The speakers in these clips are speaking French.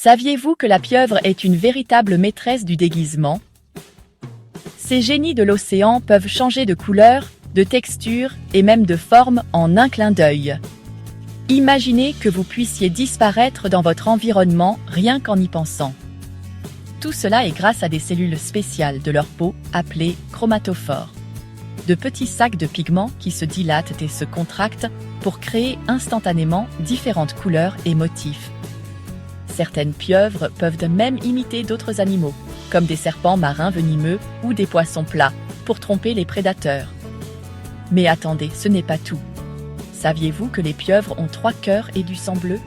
Saviez-vous que la pieuvre est une véritable maîtresse du déguisement? Ces génies de l'océan peuvent changer de couleur, de texture et même de forme en un clin d'œil. Imaginez que vous puissiez disparaître dans votre environnement rien qu'en y pensant. Tout cela est grâce à des cellules spéciales de leur peau appelées chromatophores. De petits sacs de pigments qui se dilatent et se contractent pour créer instantanément différentes couleurs et motifs. Certaines pieuvres peuvent même imiter d'autres animaux, comme des serpents marins venimeux ou des poissons plats, pour tromper les prédateurs. Mais attendez, ce n'est pas tout. Saviez-vous que les pieuvres ont 3 cœurs et du sang bleu?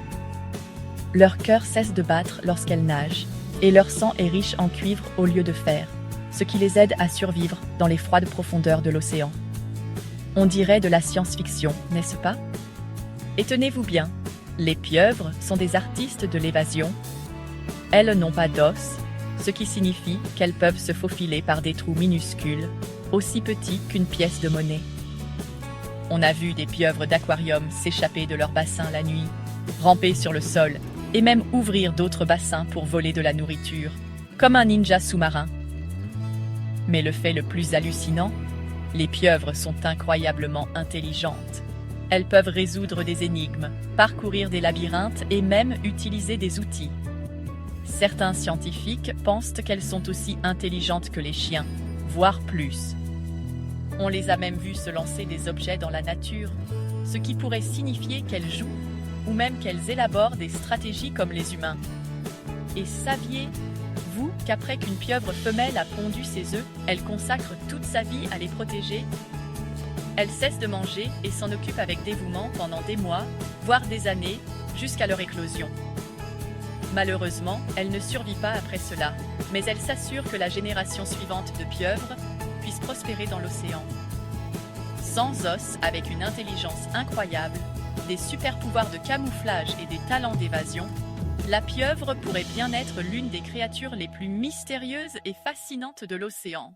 Leur cœur cesse de battre lorsqu'elles nagent, et leur sang est riche en cuivre au lieu de fer, ce qui les aide à survivre dans les froides profondeurs de l'océan. On dirait de la science-fiction, n'est-ce pas? Et tenez-vous bien, les pieuvres sont des artistes de l'évasion. Elles n'ont pas d'os, ce qui signifie qu'elles peuvent se faufiler par des trous minuscules, aussi petits qu'une pièce de monnaie. On a vu des pieuvres d'aquarium s'échapper de leur bassin la nuit, ramper sur le sol et même ouvrir d'autres bassins pour voler de la nourriture, comme un ninja sous-marin. Mais le fait le plus hallucinant, les pieuvres sont incroyablement intelligentes. Elles peuvent résoudre des énigmes, parcourir des labyrinthes et même utiliser des outils. Certains scientifiques pensent qu'elles sont aussi intelligentes que les chiens, voire plus. On les a même vues se lancer des objets dans la nature, ce qui pourrait signifier qu'elles jouent, ou même qu'elles élaborent des stratégies comme les humains. Et saviez-vous qu'après qu'une pieuvre femelle a pondu ses œufs, elle consacre toute sa vie à les protéger? Elle cesse de manger et s'en occupe avec dévouement pendant des mois, voire des années, jusqu'à leur éclosion. Malheureusement, elle ne survit pas après cela, mais elle s'assure que la génération suivante de pieuvres puisse prospérer dans l'océan. Sans os, avec une intelligence incroyable, des super-pouvoirs de camouflage et des talents d'évasion, la pieuvre pourrait bien être l'une des créatures les plus mystérieuses et fascinantes de l'océan.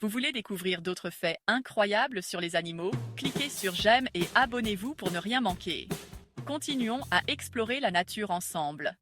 Vous voulez découvrir d'autres faits incroyables sur les animaux? Cliquez sur j'aime et abonnez-vous pour ne rien manquer. Continuons à explorer la nature ensemble.